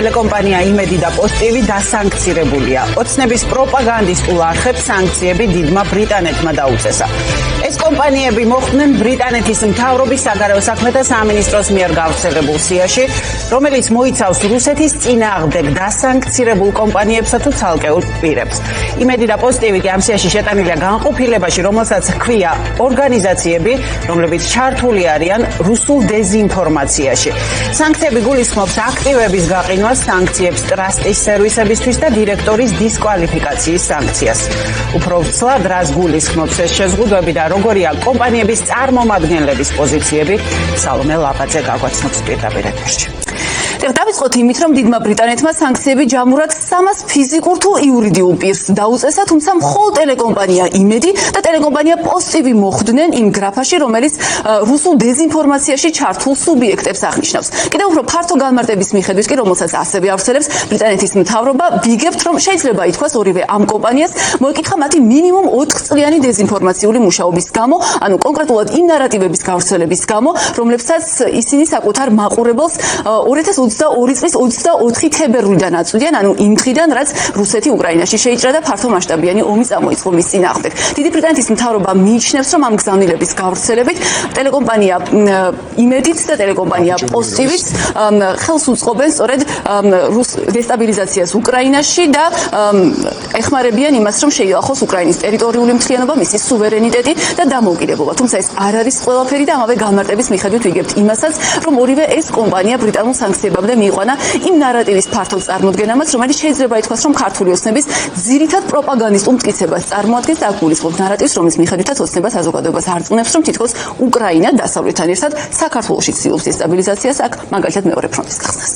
ტელეკომპანია იმედი და პოსტივი დასანქცირებულია. ოცნების პროპაგანდისტულ არხებს სანქციები დიდმა ბრიტანეთმა დაუწესა. ეს კომპანიები მოხვდნენ ბრიტანეთის მთავრობის საგარეო საქმეთა სამინისტროს მიერ გავრცელებულ სიაში, რომელიც მოიცავს რუსეთის წინააღმდეგ დასანქცირებულ კომპანიებსა თუ ცალკეულ პირებს. იმედი და პოსტივი კი ამ სიაში შეტანილია განყოფილებაში, რომელსაც ჰქვია ორგანიზაციები, რომლებიც ჩართული არიან რუსულ დეზინფორმაციაში. სანქციები გულისხმობს აქტივების გაყინვას, სანქციებს ტრასტის სერვისებისთვის და დირექტორის დისკვალიფიკაციის სანქციას. უფრო ვცლად რას გულისხმობს ეს შეზღუდვები და როგორია კომპანიების წარმომადგენლების პოზიციები, სალომე ლაპაძე გაგვაცნობს პირდაპირ ეთერში. დავიწყოთ იმით, რომ დიდმა ბრიტანეთმა სანქციები ჯამურად 300 ფიზიკურ თუ იურიდიულ პირს დაუწესა, თუმცა მხოლოდ ტელეკომპანია იმედი და ტელეკომპანია პოსტივი მოხვდნენ იმ გრაფაში, რომელიც რუსულ დეზინფორმაციაში ჩართულ სუბიექტებს აღნიშნავს. კიდევ უფრო ფართო განმარტების მიხედვით კი, რომელსაც ასევე ავრცელებს ბრიტანეთის მთავრობა, ვიგებთ, რომ შეიძლება ითქვას ორივე ამ კომპანიას მოეკითხა მათი მინიმუმ 4 წლიანი დეზინფორმაციული მუშაობის გამო, ანუ კონკრეტულად იმ ნარატივების გავრცელების გამო, რომლებსაც ისინი საკუთარ მაყურებელს 2022 წლის 24 თებერვლიდან აწვდიან, ანუ იმ დღიდან, რაც რუსეთი უკრაინაში შეიჭრა და ფართო მასშტაბიანი ომი წამოიწყო მის წინააღმდეგ. დიდი ბრიტანეთის მთავრობა მიიჩნევს, რომ ამ გზავნილების გავრცელებით ტელეკომპანია იმედით და ტელეკომპანია პოსტივიც ხელს უწყობენ სწორედ დესტაბილიზაციას უკრაინაში და ეხმარებიან იმას, რომ შეიალახოს უკრაინის ტერიტორიული მთლიანობა, მისი სუვერენიტეტი და დამოუკიდებლობა. თუმცა ეს არ არის ყველაფერი და ამავე განმარტების მიხედვით ვიგებთ იმასაც, რომ ორივე ეს კომპანია ბრიტანულ სანქციებამდე მიიყვანა იმ ნარატივის ფართო წარმოდგენამაც, რომელიც შეიძლება ითქვას, რომ ქართული ოცნების ძირითად პროპაგანდისტულ მტკიცებას წარმოადგენს და გულისხმობს ნარატივს, რომლის მიხედვითაც ოცნება საზოგადოებას არწმუნებს, რომ თითქოს უკრაინა დასავლეთთან ერთად საქართველოში ცდილობს დესტაბილიზაციას, აქ მაგალითად მეორე ფრონტის გახსნას.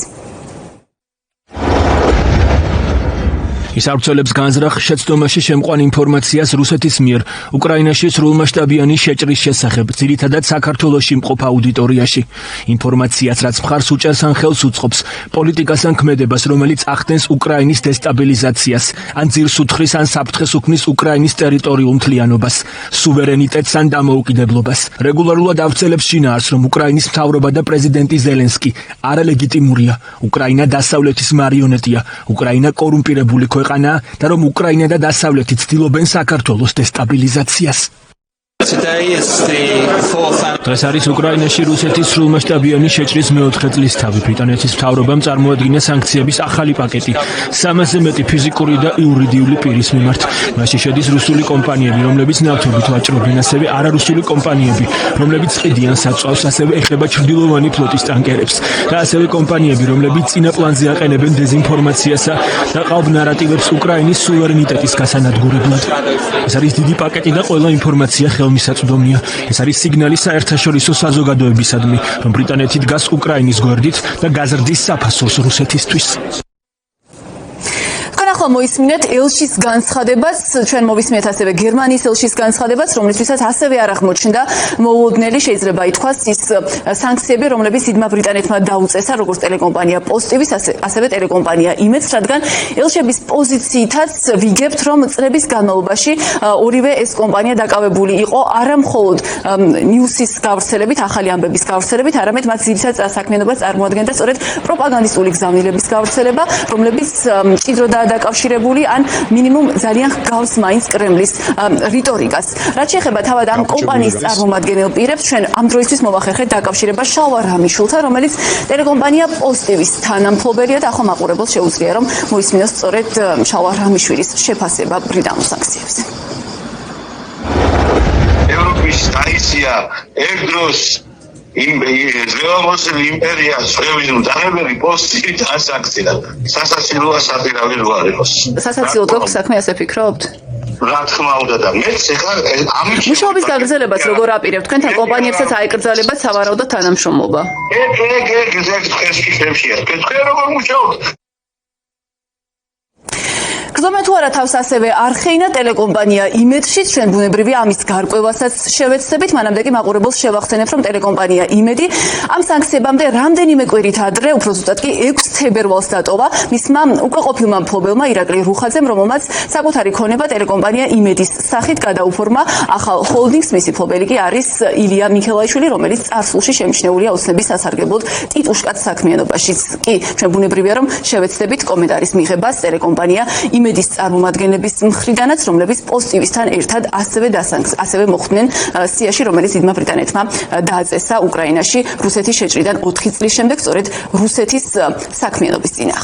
ის ავრცელებს განზრახ შეცდომაში შემყვან ინფორმაციას რუსეთის მიერ უკრაინაში სრულმასშტაბიანი შეჭრის შესახებ, ძირითადად საქართველოში მყოფ აუდიტორიაში. ინფორმაციას, რაც მხარს უჭერს ან ხელს უწყობს პოლიტიკას ან ქმედებას, რომელიც ახდენს უკრაინის დესტაბილიზაციას, ან ძირს უთხრის ან საფრთხეს უქმნის უკრაინის ტერიტორიულ მთლიანობას, სუვერენიტეტს ან დამოუკიდებლობას. რეგულარულად ავრცელებს შინაარს, რომ უკრაინის მთავრობა და პრეზიდენტი ზელენსკი არალეგიტიმურია, უკრაინა დასავლეთის მარიონეტია, უკრაინა კორუმპირებული და რომ უკრაინა და დასავლეთი ცდილობენ საქართველოს დესტაბილიზაციას. დღეს არის უკრაინაში რუსეთის სრულმასშტაბიანი შეჭრის მეოთხე წლისთავი. ბრიტანეთის მთავრობამ წარმოადგინა სანქციების ახალი პაკეტი 300-ზე მეტი ფიზიკური და იურიდიული პირის მიმართ. მასში შედის რუსული კომპანიები, რომლებიც ნავთობით ვაჭრობენ, ასევე არარუსული კომპანიები, რომლებიც ყიდიან საწვავს, ასევე ეხება ჩრდილოვანი ფლოტის ტანკერებს და ასევე კომპანიები, რომლებიც წინა პლანზე აყენებენ დეზინფორმაციასა და ყავ ნარატივებს უკრაინის სუვერენიტეტის გასანადგურებლად. ეს არის დიდი პაკეტი და ყველა ინფორმაცია მისაწვდომია. ეს არის სიგნალი საერთაშორისო საზოგადოებისადმი, რომ ბრიტანეთი დგას უკრაინის გვერდით და გაზრდის საფასურს რუსეთისთვის. ახლა მოისმინეთ ელშის განცხადებას, ჩვენ მოვისმინეთ ასევე გერმანიის ელშის განცხადებას, რომლისთვისაც ასევე არ აღმოჩნდა მოულოდნელი, შეიძლება ითქვას, ის სანქციები, რომლებიც დიდმა ბრიტანეთმა დაუწესა, როგორც ტელეკომპანია პოსტივის, ასევე ტელეკომპანია იმედს, რადგან ელშების პოზიციითაც ვიგებთ, რომ წლების განმავლობაში ორივე ეს კომპანია დაკავებული იყო არა მხოლოდ ნიუსის გავრცელებით, ახალი ამბების გავრცელებით, არამედ მათ ძირითად საქმიანობას წარმოადგენდა სწორედ პროპაგანდისტული გზავნილების გავრცელება, რომლებიც მჭიდროდაა დაკავშირებული ან მინიმუმ ძალიან გავს მაინც კრემლის რიტორიკას. რაც შეეხება თავად ამ კომპანიის წარმომადგენელ პირებს, ჩვენ ამ დროისთვის მოვახერხეთ დაკავშირება შალვა რამიშვილთან, რომელიც ტელეკომპანია პოსტივის თანამფლობელია და ახლა მაყურებელს შეუძლია, რომ მოისმინოს სწორედ შალვა რამიშვილის შეფასება ბრიტანულ სანქციებზე. ევროპის დაიცია ერთდროს ზევამოსილი იმპერია წვევის მძაღებელი პოსტივი დასანქცია. სასაცილოა საპირავი რო არ იყოს. სასაცილოდ გქონდა საქმე, ასე ფიქრობთ? რა თქმა უნდა და მეც ეხლა ამით მუშაობის გაგრძელებას როგორ აპირებთ? თქვენთან კომპანიებსაც აეკრძალებათ სავარაუდო თანამშრომლობა. ეს ფიქრებშია. თქვენ როგორ მუშაობთ? გრძნობენ თუ არა თავს ასევე არხეინა ტელეკომპანია იმედში, ჩვენ ბუნებრივია ამის გარკვევასაც შევეცდებით, მანამდე კი მაყურებელს შევახსენებ, რომ ტელეკომპანია იმედი ამ სანქციებამდე რამდენიმე კვირით ადრე, უფრო ზუსტად კი 6 თებერვალს დატოვა მისმა უკვე ყოფილმა მფლობელმა ირაკლი რუხაძემ, რომელმაც საკუთარი ქონება ტელეკომპანია იმედის სახით გადაუფორმა ახალ ჰოლდინგს. მისი მფლობელი კი არის ილია მიქელაიშვილი, რომელიც წარსულში შემჩნეულია ოცნების სასარგებლოდ ტიტუშკაც საქმიანობაშიც. კი, ჩვენ ბუნებრივია რომ შევეცდებით კომენტარის მიღებას ტელეკომპანია იმედის წარმომადგენლების მხრიდანაც, რომლებიც პოსტივისთან ერთად ასევე მოხვდნენ სიაში, რომელიც დიდმა ბრიტანეთმა დააწესა უკრაინაში რუსეთის შეჭრიდან 4 წლის შემდეგ, სწორედ რუსეთის საქმიანობის წინააღმდეგ.